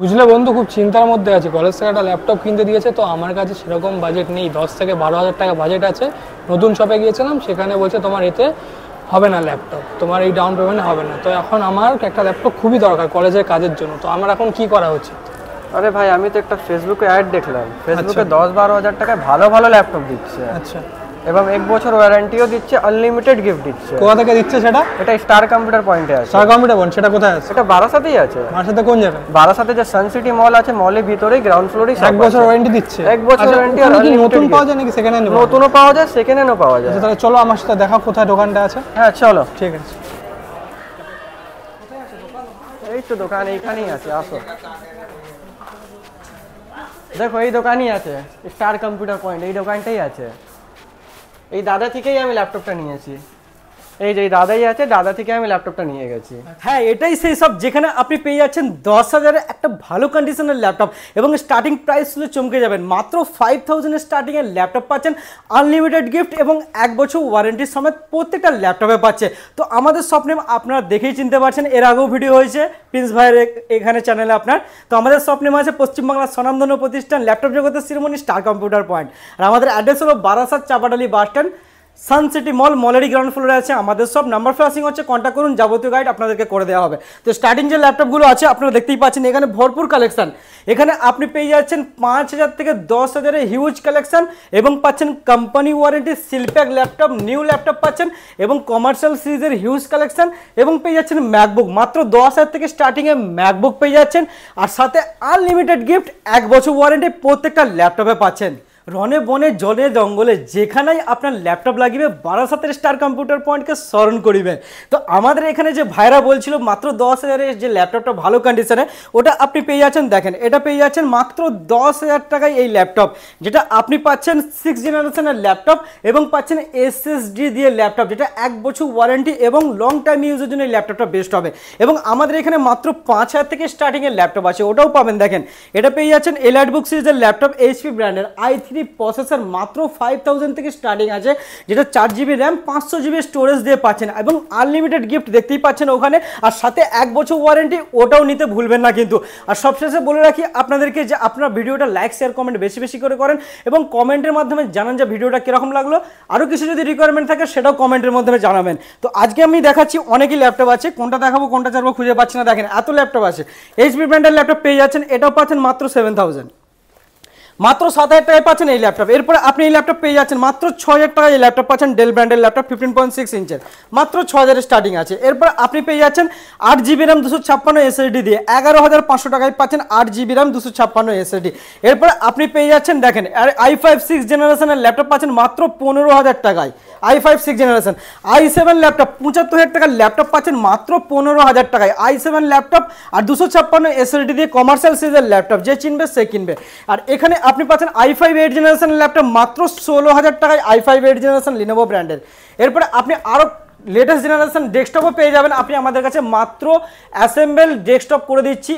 বুঝলে বন্ধু, খুব চিন্তার মধ্যে আছে। কলেজ থেকে একটা ল্যাপটপ কিনতে দিয়েছে, তো আমার কাছে সেরকম বাজেট নেই। 10 থেকে 12 হাজার টাকা বাজেট আছে। নতুন শপে গিয়েছিলাম, সেখানে বলছে তোমার এতে হবে না, ল্যাপটপ তোমার এই ডাউন পেমেন্টে হবে না। তো এখন আমার একটা ল্যাপটপ খুবই দরকার কলেজের কাজের জন্য। তো আমার এখন কি করা উচিত? আরে ভাই, আমি তো একটা ফেসবুকে অ্যাড দেখলাম, ফেসবুকে 10-12 হাজার টাকায় ভালো ভালো ল্যাপটপ দিচ্ছে। আচ্ছা, এবং 1 বছর ওয়ারেন্টিও দিচ্ছে, আনলিমিটেড গিফট দিচ্ছে। কোথা থেকে দিচ্ছে সেটা? এটা স্টার কম্পিউটার পয়েন্টে আছে। স্টার কম্পিউটার পয়েন্ট, সেটা কোথায় আছে? এটা বারাসাতেই আছে। বারাসাতে কোন জায়গায়? বারাসাতে যে সান সিটি মল আছে, মলের ভিতরেই গ্রাউন্ড ফ্লোরেই 1 বছর ওয়ারেন্টি দিচ্ছে। 1 বছর ওয়ারেন্টি। আর নতুন পাওয়া যায় নাকি সেকেন্ড হ্যান্ড? নতুনও পাওয়া যায়, সেকেন্ড হ্যান্ডও পাওয়া যায়। তাহলে চলো আমার সাথে দেখা, কোথায় দোকানটা আছে। হ্যাঁ চলো, ঠিক আছে। এই তো দোকান এইখানেই আছে, আসো। দেখো এই দোকানই আছে, স্টার কম্পিউটার পয়েন্ট, এই দোকানটাই আছে। এই দাদা থেকেই আমি ল্যাপটপটা নিয়েছি। এই যে দাদাই আছে, দাদা থেকে আমি ল্যাপটপটা নিয়ে গেছি। হ্যাঁ, এটাই সেই সব যেখানে আপনি পেয়ে যাচ্ছেন 10,000-এর একটা ভালো কন্ডিশনের ল্যাপটপ এবং স্টার্টিং প্রাইস হলে চমকে যাবেন। মাত্র 5,000-এর স্টার্টিংয়ের ল্যাপটপ পাচ্ছেন, আনলিমিটেড গিফট এবং 1 বছর ওয়ারেন্টির সমেত প্রত্যেকটা ল্যাপটপে পাচ্ছে। তো আমাদের শপ নেম আপনারা দেখেই চিনতে পারছেন, এর আগেও ভিডিও হয়েছে প্রিন্স ভাইয়ের এখানে চ্যানেলে আপনার। তো আমাদের শপ নেম আছে পশ্চিমবাংলার স্বনামধন্য প্রতিষ্ঠান ল্যাপটপ জগতের শিরোমণি স্টার কম্পিউটার পয়েন্ট। আর আমাদের অ্যাড্রেস হলো Barasat Chapadali bus stand, sun city মল, মলেরই গ্রাউন্ড ফ্লোরে আছে আমাদের সব। নাম্বার ফ্লাশিং হচ্ছে, কন্ট্যাক্ট করুন, যাবতীয় গাইড আপনাদেরকে করে দেওয়া হবে। তো স্টার্টিং যে ল্যাপটপগুলো আছে আপনারা দেখতেই পাচ্ছেন, এখানে ভরপুর কালেকশন। এখানে আপনি পেয়ে যাচ্ছেন 5,000 থেকে 10,000-এর হিউজ কালেকশন এবং পাচ্ছেন company warranty seal pack laptop, new laptop পাচ্ছেন এবং কমার্শিয়াল সিরিজের হিউজ কালেকশন এবং পেয়ে যাচ্ছেন ম্যাকবুক। মাত্র 10,000 থেকে স্টার্টিংয়ে ম্যাকবুক পেয়ে যাচ্ছেন, আর সাথে আনলিমিটেড গিফট 1 বছর ওয়ারেন্টি প্রত্যেকটা ল্যাপটপে পাচ্ছেন। রনে বনে জলে জঙ্গলে যেখানেই আপনার ল্যাপটপ লাগিবে, বারাসাতের স্টার কম্পিউটার পয়েন্টকে স্মরণ করিবে। তো আমাদের এখানে যে ভাইরা বলছিল মাত্র 10,000-এর যে ল্যাপটপটা ভালো কন্ডিশনে, ওটা আপনি পেয়ে যাচ্ছেন। দেখেন, এটা পেয়ে যাচ্ছেন মাত্র 10,000 টাকায় এই ল্যাপটপ, যেটা আপনি পাচ্ছেন 6 জেনারেশনের ল্যাপটপ এবং পাচ্ছেন SSD দিয়ে ল্যাপটপ, যেটা 1 বছর ওয়ারেন্টি এবং লং টাইম ইউজের জন্য এই ল্যাপটপটা বেস্ট হবে। এবং আমাদের এখানে মাত্র 5,000 থেকে স্টার্টিংয়ের ল্যাপটপ আছে, ওটাও পাবেন। দেখেন, এটা পেয়ে যাচ্ছেন এলাইটবুক সিরিজের ল্যাপটপ, HP ব্র্যান্ডের i3 প্রসেসর, মাত্র 5,000 থেকে স্টার্টিং আছে, যেটা 4GB র্যাম 500GB স্টোরেজ দিয়ে পাচ্ছেন এবং আনলিমিটেড গিফট দেখতেই পাচ্ছেন ওখানে, আর সাথে 1 বছর ওয়ারেন্টি, ওটাও নিতে ভুলবেন না কিন্তু। আর সবশেষে বলে রাখি আপনাদেরকে যে আপনারা ভিডিওটা লাইক শেয়ার কমেন্ট বেশি বেশি করে করেন এবং কমেন্টের মাধ্যমে জানান যে ভিডিওটা কীরকম লাগলো। আরও কিছু যদি রিকোয়ারমেন্ট থাকে সেটাও কমেন্টের মাধ্যমে জানাবেন। তো আজকে আমি দেখাচ্ছি অনেকই ল্যাপটপ আছে, কোনটা দেখাবো কোনটা ছাড়বো খুঁজে পাচ্ছি না। দেখেন এত ল্যাপটপ আছে। HP ব্র্যান্ডের ল্যাপটপ পেয়ে যাচ্ছেন, এটাও পাচ্ছেন মাত্র 7,000, মাত্র 7,000 টাকায় পাচ্ছেন এই ল্যাপটপ। এরপরে আপনি এই ল্যাপটপ পেয়ে যাচ্ছেন মাত্র 6,000 টাকায়। এই ল্যাপটপ পাচ্ছেন ডেল ব্র্যান্ডের ল্যাপটপ 15.6 ইঞ্চের, মাত্র 6,000 স্টার্টিং আছে। এরপর আপনি পেয়ে যাচ্ছেন 8GB র্যাম 256 SSD দিয়ে 11,500 টাকায় পাচ্ছেন 8GB র্যাম 256 SSD। এরপর আপনি পেয়ে যাচ্ছেন, দেখেন i5 6 জেনারেশনের ল্যাপটপ পাচ্ছেন মাত্র 15,000 টাকায়। i5 6 generation. i7 ল্যাপটপ 75,000 টাকার ল্যাপটপ পাচ্ছেন মাত্র 15,000 টাকায়। i7 ল্যাপটপ আর 256 SSD দিয়ে কমার্শিয়াল সিরিজের ল্যাপটপ, যে চিনবে সে কিনবে। আর এখানে আপনি পাচ্ছেন i5 8 জেনারেশন ল্যাপটপ মাত্র 16,000 টাকায়, i5 8 জেনারেশন লিনোভো ব্র্যান্ডের। এরপরে আপনি আরও লেটেস্ট জেনারেশন ডেস্কটপও পেয়ে যাবেন আপনি আমাদের কাছে, মাত্র অ্যাসেম্বল ডেস্কটপ করে দিচ্ছি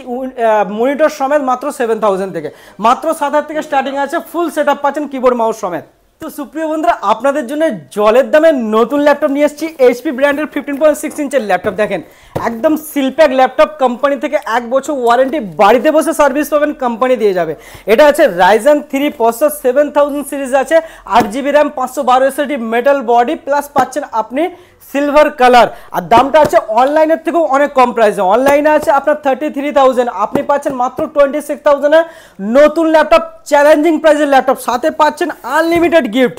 মনিটর সমেত, মাত্র 7,000 থেকে। মাত্র 7,000 থেকে স্টার্টিং আছে, ফুল সেট আপ পাচ্ছেন কিবোর্ড মাউস সমেত। তো সুপ্রিয় বন্ধুরা, আপনাদের জন্য জলের দামে নতুন ল্যাপটপ নিয়ে এসেছি, HP ব্র্যান্ডের 15.6 ইঞ্চের ল্যাপটপ। দেখেন একদম সিলপ্যাক ল্যাপটপ, কোম্পানি থেকে 1 বছর ওয়ারেন্টি, বাড়িতে বসে সার্ভিস পাবেন, কোম্পানি দিয়ে যাবে। এটা আছে Ryzen 3 প্রসেসর, 7000 সিরিজ আছে, 8GB RAM 512 SSD, metal body, plus পাচ্ছেন আপনি সিলভার কালার। আর দামটা আছে অনলাইনের থেকেও অনেক কম প্রাইসে, অনলাইনে আছে আপনার 33,000, আপনি পাচ্ছেন মাত্র 26,000-এ নতুন ল্যাপটপ, চ্যালেঞ্জিং প্রাইসের ল্যাপটপ, সাথে পাচ্ছেন আনলিমিটেড গিফট।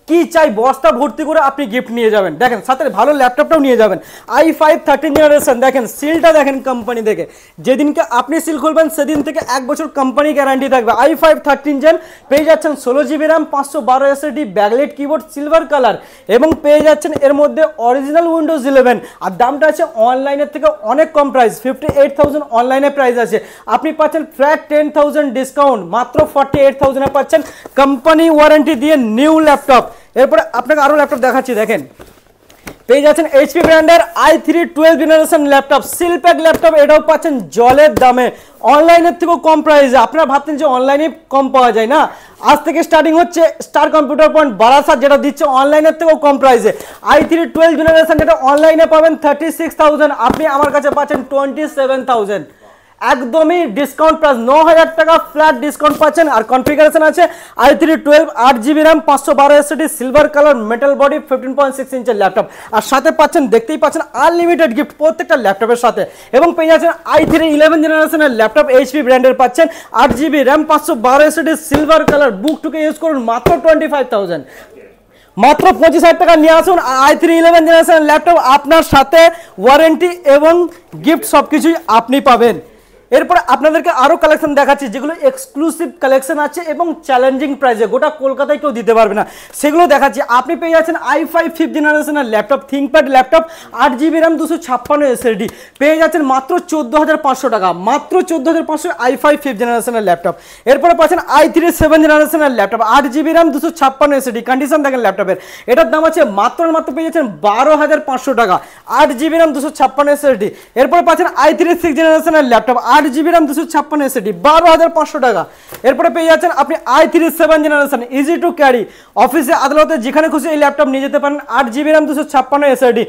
কি চাই বস্তা ভর্তি করে আপনি গিফট নিয়ে যাবেন। দেখেন সাথে ভালো ল্যাপটপটাও নিয়ে যাবেন। i5 13 জেনারেশন, দেখেন সিলটা দেখেন কোম্পানি থেকে, যেদিনকে আপনি সিল খুলবেন সেদিন থেকে 1 বছর কোম্পানি গ্যারান্টি থাকবে। i5 13 জেন পেয়ে যাচ্ছেন 16GB RAM 512 SSD, backlight keyboard, silver colour এবং পেয়ে যাচ্ছেন এর মধ্যে অরিজিনাল উইন্ডোজ 11। আর দামটা আছে অনলাইনের থেকে অনেক কম প্রাইস, 58,000 অনলাইনে প্রাইস আছে, আপনি পাচ্ছেন ফ্ল্যাট 10,000 ডিসকাউন্ট, মাত্র 48,000-এ পাচ্ছেন কোম্পানি ওয়ারেন্টি দিয়ে নিউ ল্যাপটপ। এরপরে আপনাকে আরও ল্যাপটপ দেখাচ্ছি। দেখেন পেয়ে যাচ্ছেন HP ব্র্যান্ডের i3 12 generation laptop, seal pack laptop, এটাও পাচ্ছেন জলের দামে, অনলাইনের থেকেও কম প্রাইসে। আপনারা ভাবতেন যে অনলাইনে কম পাওয়া যায় না, আজ থেকে স্টার্টিং হচ্ছে স্টার কম্পিউটার পয়েন্ট বারাসাত, যেটা দিচ্ছে অনলাইনের থেকেও কম প্রাইসে। i3 12 জেনারেশন, যেটা অনলাইনে পাবেন 36,000, আপনি আমার কাছে পাচ্ছেন 27,000। একদমই ডিসকাউন্ট প্রাইস 9000 টাকা ফ্ল্যাট ডিসকাউন্ট পাচ্ছেন। আর কনফিগারেশন আছে i3 12 8GB RAM 512 SSD silver colour metal body 15.6 ইঞ্চের ল্যাপটপ। আর সাথে পাচ্ছেন, দেখতেই পাচ্ছেন আনলিমিটেড গিফট প্রত্যেকটা ল্যাপটপের সাথে। এবং পেয়ে যাচ্ছেন i3 11 জেনারেশনের ল্যাপটপ HP ব্র্যান্ডের পাচ্ছেন 8GB RAM 512 SSD silver colour. বুক টুকে ইউজ করুন মাত্র 25,000, মাত্র 25,000 টাকা নিয়ে আসুন। i3 11 জেনারেশন ল্যাপটপ আপনার সাথে ওয়ারেন্টি এবং গিফট সবকিছুই আপনি পাবেন। এরপরে আপনাদেরকে আরো কালেকশন দেখাচ্ছি যেগুলো এক্সক্লুসিভ কালেকশন আছে এবং চ্যালেঞ্জিং প্রাইসে, গোটা কলকাতায় কেউ দিতে পারবে না, সেগুলো দেখাচ্ছি। আপনি পেয়ে যাচ্ছেন i5 5th জেনারেশনের laptop, ThinkPad laptop 8GB RAM 256 SSD পেয়ে যাচ্ছেন মাত্র 14,500 টাকা, মাত্র 14,500 i5 5th জেনারেশনের ল্যাপটপ। এরপরে পাচ্ছেন i3 7 জেনারেশনের laptop 8GB RAM 256 SSD। Condition দেখেন ল্যাপটপের, এটার দাম আছে মাত্র পেয়ে যাচ্ছেন 12,500 টাকা, 8GB RAM 256 SSD। এরপরে পাচ্ছেন i3 6 জেনারেশনের ল্যাপটপ 8GB RAM 256 SSD 12,500 টাকা। এরপরে পেয়ে যাচ্ছেন আপনি i3 7 generation easy to carry, অফিসে আদালতে যেখানে খুশি এই ল্যাপটপ নিয়ে যেতে পারেন, 8GB RAM 256 SSD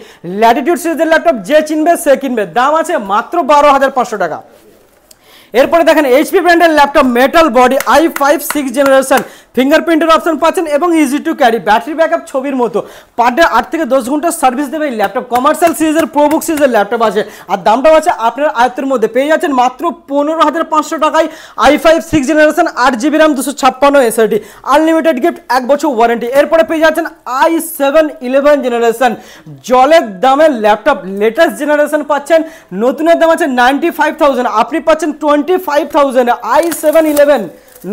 ল্যাটিটিউড সিরিজের ল্যাপটপ, যে চিনবে সে কিনবে, দাম আছে মাত্র 12,500 টাকা। এরপরে দেখেন এইচপি ব্র্যান্ডের laptop metal body i5 6 generation, ফিঙ্গারপ্রিন্টের অপশন পাচ্ছেন এবং easy to carry, battery backup ছবির মতো, পার ডে 8 থেকে 10 ঘন্টা সার্ভিস দেবে এই ল্যাপটপ। কমার্শিয়াল সিরিজের প্রোবুক সিরিজের ল্যাপটপ আছে, আর দামটাও আছে আপনার আয়ত্তের মধ্যে। পেয়ে যাচ্ছেন মাত্র 15,500 টাকায় i5 6 generation 8GB RAM 256 SSD unlimited gift, 1 বছর ওয়ারেন্টি। এরপরে পেয়ে যাচ্ছেন i7 11 জেনারেশন জলের দামের ল্যাপটপ, লেটেস্ট জেনারেশন পাচ্ছেন, নতুনের দাম আছে 95,000, আপনি পাচ্ছেন 25,000 i7 11,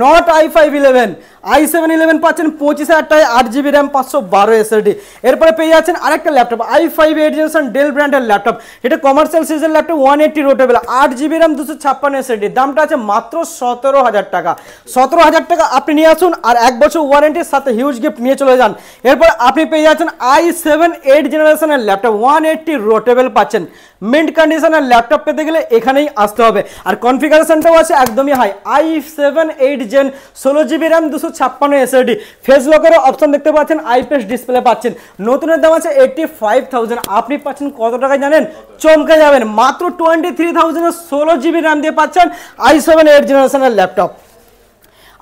নট i5 11, i7 11 পাচ্ছেন 25,000 টাকায় 8GB RAM 512 SSD। এরপরে পেয়ে যাচ্ছেন আরেকটা ল্যাপটপ i5 8 জেনারেশন ডেল ব্র্যান্ডের ল্যাপটপ, এটা কমার্শিয়াল সিরিজের ল্যাপটপ 180 রোটেবল 8GB RAM 256 SSD, দামটা আছে মাত্র 17,000 টাকা। 17,000 টাকা আপনি নিয়ে আসুন আর 1 বছর ওয়ারেন্টির সাথে হিউজ গিফট নিয়ে চলে যান। এরপর আপনি পেয়ে যাচ্ছেন i7 8 জেনারেশনের ল্যাপটপ 180 রোটেবল পাচ্ছেন। মিন্ট কন্ডিশনের ল্যাপটপ পেতে গেলে এখানেই আসতে হবে। আর কনফিগারেশনটাও আছে একদমই high, i7 8 gen 16GB RAM 256 SSD, face লকের অপশন দেখতে পাচ্ছেন, আইপিএস ডিসপ্লে পাচ্ছেন, নতুনের দাম আছে 85,000, আপনি পাচ্ছেন কত টাকায় জানেন? চমকে যাবেন, মাত্র 23,000 16GB RAM দিয়ে পাচ্ছেন i7 8 জেনারেশনের ল্যাপটপ।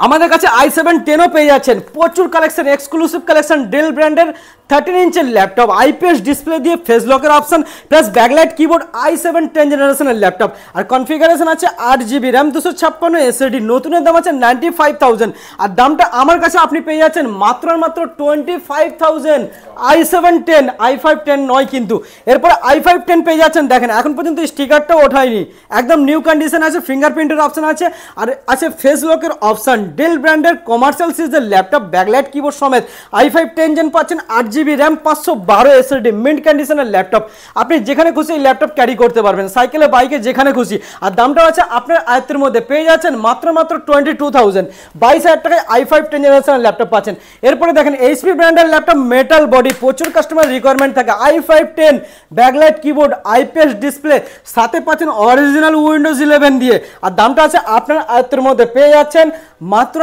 আমাদের কাছে i7 10ও পেয়ে যাচ্ছেন, প্রচুর কালেকশন, এক্সক্লুসিভ কালেকশন, ডেল ব্র্যান্ডের 13 ইঞ্চের ল্যাপটপ, আইপিএস ডিসপ্লে দিয়ে ফেস লকের option plus backlight keyboard, i7 10 জেনারেশনের ল্যাপটপ। আর কনফিগারেশন আছে 8GB RAM 256 SSD, নতুনের দাম আছে 95,000, আর দামটা আমার কাছে আপনি পেয়ে যাচ্ছেন মাত্র 25,000 i7 10, i5 10 নয় কিন্তু। এরপরে i5 10 পেয়ে যাচ্ছেন, দেখেন এখন পর্যন্ত স্টিকারটা ওঠায়নি, একদম নিউ কন্ডিশন আছে, ফিঙ্গারপ্রিন্টের অপশন আছে, আর আছে ফেস লকের অপশন। ডেল ব্র্যান্ডের কমার্শিয়াল সিরিজের ল্যাপটপ, ব্যাকলাইট কিবোর্ড সমেত, i5 10 জেন পাচ্ছেন 8GB RAM 512 SSD মিন্ট কন্ডিশনের ল্যাপটপ, আপনি যেখানে খুশি এই ল্যাপটপ ক্যারি করতে পারবেন, সাইকেলে বাইকে যেখানে খুশি। আর দামটা আছে আপনার আয়ত্তের মধ্যে, পেয়ে যাচ্ছেন মাত্র 22,000, 22,000 টাকায় i5 10 জেনারেশনের ল্যাপটপ পাচ্ছেন। এরপরে দেখেন এইচপি ব্র্যান্ডের ল্যাপটপ মেটাল বডি, প্রচুর কাস্টমার রিকোয়ারমেন্ট থাকে, i5 10 backlight keyboard, IPS display, সাথে পাচ্ছেন অরিজিনাল উইন্ডোজ 11 দিয়ে, আর দামটা আছে আপনার আয়ত্তের মধ্যে, পেয়ে যাচ্ছেন মাত্র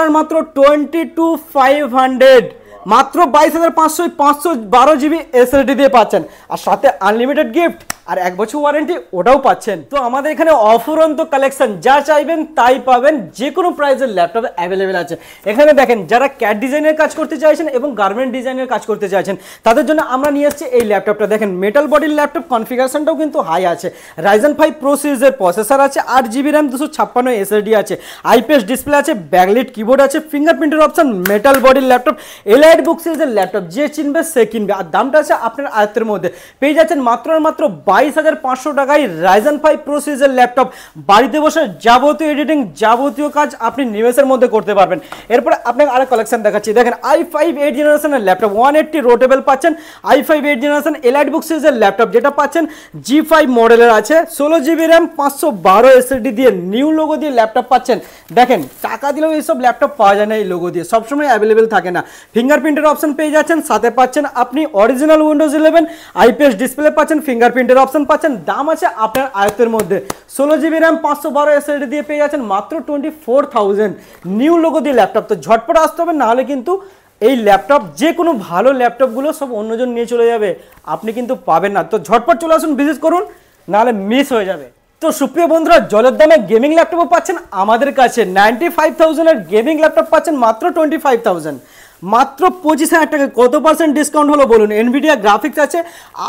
22,500, মাত্র 22,500 512GB SSD দিয়ে পাচ্ছেন, আর সাথে আনলিমিটেড গিফট আর 1 বছর ওয়ারেন্টি ওটাও পাচ্ছেন। তো আমাদের এখানে অফুরন্ত কালেকশন, যা চাইবেন তাই পাবেন, যে কোনো প্রাইসের ল্যাপটপ অ্যাভেলেবেল আছে। এখানে দেখেন যারা ক্যাট ডিজাইনের কাজ করতে চাইছেন এবং গার্মেন্ট ডিজাইনের কাজ করতে চাইছেন, তাদের জন্য আমরা নিয়ে এসেছি এই ল্যাপটপটা। দেখেন মেটাল বডির ল্যাপটপ, কনফিগারেশনটাও কিন্তু হাই আছে, Ryzen 5 প্রো সিরিজের প্রসেসর আছে, 8GB RAM 256 SSD আছে, আইপিএস ডিসপ্লে আছে, ব্যাকলাইট কিবোর্ড আছে, ফিঙ্গারপ্রিন্টের অপশন, মেটাল বডির ল্যাপটপ, এলাইট বুক সিরিজের ল্যাপটপ, যে চিনবে সে কিনবে, আর দামটা আছে আপনার আয়ত্তের মধ্যে। পেয়ে যাচ্ছেন মাত্র 22,500 টাকায় Ryzen 5 প্রো সিরিজের ল্যাপটপ, বাড়িতে বসে যাবতীয় এডিটিং, যাবতীয় কাজ আপনি নিমেষের মধ্যে করতে পারবেন। এরপরে আপনাকে আরেক কালেকশন দেখাচ্ছি, দেখেন i5 8 জেনারেশনের ল্যাপটপ 180 রোটেবল পাচ্ছেন, i5 8 জেনারেশন এলাইট বুক সিরিজের ল্যাপটপ, যেটা পাচ্ছেন G5 মডেলের আছে, 16GB RAM 512 SSD দিয়ে নিউ লোগো দিয়ে ল্যাপটপ পাচ্ছেন। দেখেন টাকা দিলেও এইসব ল্যাপটপ পাওয়া যায় না, এই লোগো দিয়ে সবসময় অ্যাভেলেবেল থাকে না। ফিঙ্গারপ্রিন্টের অপশন পেয়ে যাচ্ছেন, সাথে পাচ্ছেন আপনি অরিজিনাল উইন্ডোজ 11, আইপিএস ডিসপ্লে পাচ্ছেন, ফিঙ্গারপ্রিন্টের অপশন পাচ্ছেন, দাম আছে আপনার আয়ত্তের মধ্যে। 16GB RAM 512 SSD দিয়ে পেয়ে যাচ্ছেন মাত্র 24,000, নিউ লোগো দিয়ে ল্যাপটপ। তো ঝটপট আসতে হবে, নাহলে কিন্তু এই ল্যাপটপ, যে কোনো ভালো ল্যাপটপগুলো সব অন্যজন নিয়ে চলে যাবে, আপনি কিন্তু পাবেন না। তো ঝটপট চলে আসুন, ভিজিট করুন, নাহলে মিস হয়ে যাবে। তো সুপ্রিয় বন্ধুরা, জলের দামে গেমিং ল্যাপটপও পাচ্ছেন আমাদের কাছে। 95,000 এর গেমিং ল্যাপটপ পাচ্ছেন মাত্র 25,000, মাত্র 25,000 টাকা। কত পার্সেন্ট ডিসকাউন্ট হলো বলুন? এনভিডিয়া গ্রাফিক্স আছে,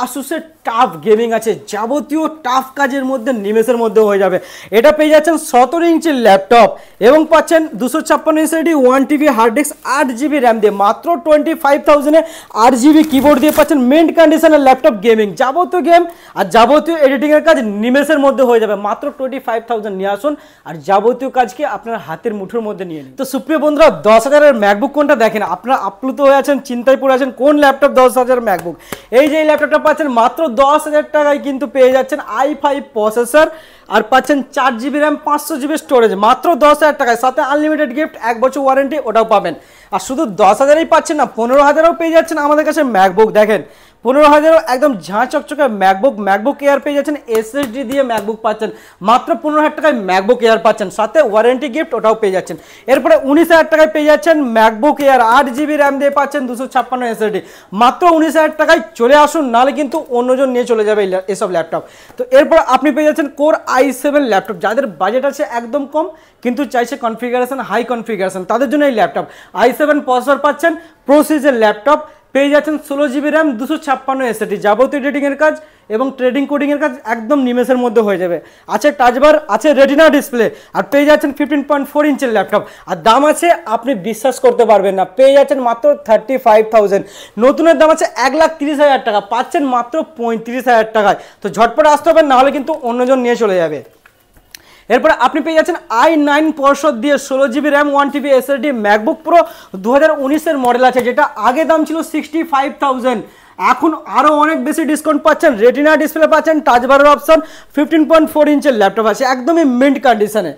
আসুসের টাফ গেমিং আছে, যাবতীয় টাফ কাজের মধ্যে নিমেষের মধ্যে হয়ে যাবে। এটা পেয়ে যাচ্ছেন 17 ইঞ্চির ল্যাপটপ এবং পাচ্ছেন 256 SSD, 1 TB hard disk, 8 GB RAM দিয়ে মাত্র 25,000 এ 8 জিবি কিবোর্ড দিয়ে পাচ্ছেন মিন্ট কন্ডিশনের ল্যাপটপ গেমিং। যাবতীয় গেম আর যাবতীয় এডিটিংয়ের কাজ নিমেষের মধ্যে হয়ে যাবে। মাত্র 25,000 নিয়ে আসুন আর যাবতীয় কাজকে আপনার হাতের মুঠোর মধ্যে নিয়ে নিন। তো সুপ্রিয় বন্ধুরা, 10,000 এর ম্যাকবুক কোনটা দেখেন, আপনারা আপ্লুত হয়ে আছেন, চিন্তায় পড়ে আছেন কোন ল্যাপটপ 10,000 ম্যাকবুক। এই যে এই ল্যাপটপটা পাচ্ছেন মাত্র 10,000 টাকায় কিন্তু পেয়ে যাচ্ছেন i5 প্রসেসর আর পাচ্ছেন 4 জিবি র্যাম, 500 জিবি স্টোরেজ মাত্র 10,000 টাকায়, সাথে আনলিমিটেড গিফট, 1 বছর ওয়ারেন্টি, ওটাও পাবেন। আর শুধু 10,000ই পাচ্ছেন না, 15,000ও পেয়ে যাচ্ছেন আমাদের কাছে ম্যাকবুক। দেখেন 15,000 একদম ঝাঁ চকচকে ম্যাকবুক এয়ার পেয়ে যাচ্ছেন, এসএসডি দিয়ে ম্যাকবুক পাচ্ছেন মাত্র 15,000 টাকায় ম্যাকবুক এয়ার পাচ্ছেন, সাথে ওয়ারেন্টি গিফট, ওটাও পেয়ে যাচ্ছেন। এরপরে 19,000 টাকায় পেয়ে যাচ্ছেন ম্যাকবুক এয়ার, 8 জিবি র্যাম দিয়ে পাচ্ছেন, 256 এসএসডি মাত্র 19,000 টাকায়। চলে আসুন, নাহলে কিন্তু অন্যজন নিয়ে চলে যাবে এসব ল্যাপটপ। তো এরপর আপনি পেয়ে যাচ্ছেন কোর i7 ল্যাপটপ। যাদের বাজেট আছে একদম কম কিন্তু চাইছে কনফিগারেশন হাই কনফিগারেশন, তাদের জন্য এই ল্যাপটপ। i7 প্রসেসর পাচ্ছেন, প্রো সিরিজের ল্যাপটপ পেয়ে যাচ্ছেন, 16 জিবি র্যাম, 256 এসএসডি, যাবতীয় এডিটিংয়ের কাজ এবং ট্রেডিং কোডিংয়ের কাজ একদম নিমেষের মধ্যে হয়ে যাবে। আছে টাচবার, আছে রেটিনা ডিসপ্লে, আর পেয়ে যাচ্ছেন 15.4 ইঞ্চের ল্যাপটপ। আর দাম আছে আপনি বিশ্বাস করতে পারবেন না, পেয়ে যাচ্ছেন মাত্র 35,000। নতুনের দাম আছে 1,30,000 টাকা, পাচ্ছেন মাত্র 35,000 টাকায়। তো ঝটপট আসতে হবে, নাহলে কিন্তু অন্যজন নিয়ে চলে যাবে। এরপরে আপনি পেয়ে যাচ্ছেন i9 পর্ষদ দিয়ে 16 GB RAM, 1 TB SSD MacBook Pro 2019-এর মডেল আছে, যেটা আগে দাম ছিল 65,000, এখন আরও অনেক বেশি ডিসকাউন্ট পাচ্ছেন। রেটিনা ডিসপ্লে পাচ্ছেন, টাচবারের অপশন, 15.4 ইঞ্চের ল্যাপটপ আছে, একদমই মিন্ট কন্ডিশনে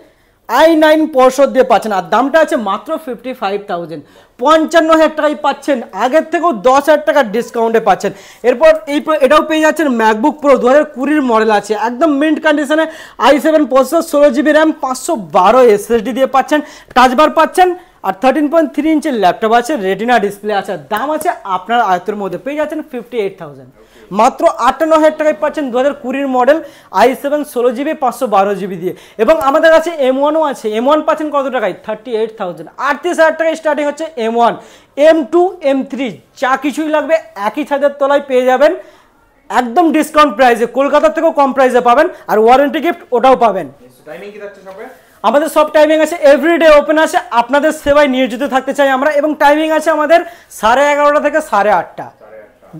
i9 পর্ষদ দিয়ে পাচ্ছেন। আর দামটা আছে মাত্র 55,000, 55,000 টাকায় পাচ্ছেন, আগের থেকেও 10,000 টাকার ডিসকাউন্টে পাচ্ছেন। এরপর এটাও পেয়ে যাচ্ছেন ম্যাকবুক প্রো 2020 মডেল আছে, একদম মিন্ট কন্ডিশনে, i7 processor, 16 GB RAM, 512 SSD দিয়ে পাচ্ছেন, টাচবার পাচ্ছেন, আর 13.3 ইঞ্চের ল্যাপটপ আছে, রেটিনা ডিসপ্লে আছে। দাম আছে আপনার আয়ত্তের মধ্যে, পেয়ে যাচ্ছেন 58,000, মাত্র 58,000 টাকায় পাচ্ছেন 2020 মডেল i7 16 জিবি 512 জিবি দিয়ে। এবং আমাদের কাছে M1ও আছে, M1 পাচ্ছেন কত টাকায়? 38,000, 38,000 টাকায় স্টার্টিং হচ্ছে M1। M2 M3 যা কিছুই লাগবে একই ছাদের তলায় পেয়ে যাবেন, একদম ডিসকাউন্ট প্রাইসে, কলকাতার থেকেও কম প্রাইসে পাবেন, আর ওয়ারেন্টি গিফট ওটাও পাবেন। টাইমিং কি থাকছে সবে? আমাদের সব টাইমিং আছে, এভরিডে ওপেন আছে, আপনাদের সেবায় নিয়োজিত থাকতে চাই আমরা। এবং টাইমিং আছে আমাদের 11:30 থেকে 8:30,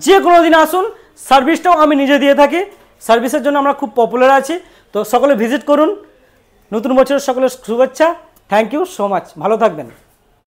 যে কোনো দিন আসুন। সার্ভিসটাও আমি নিজে দিয়ে থাকি, সার্ভিসের জন্য আমরা খুব পপুলার আছি। তো সকলে ভিজিট করুন। নতুন বছরের সকলের শুভেচ্ছা। থ্যাংক ইউ সো মাচ, ভালো থাকবেন।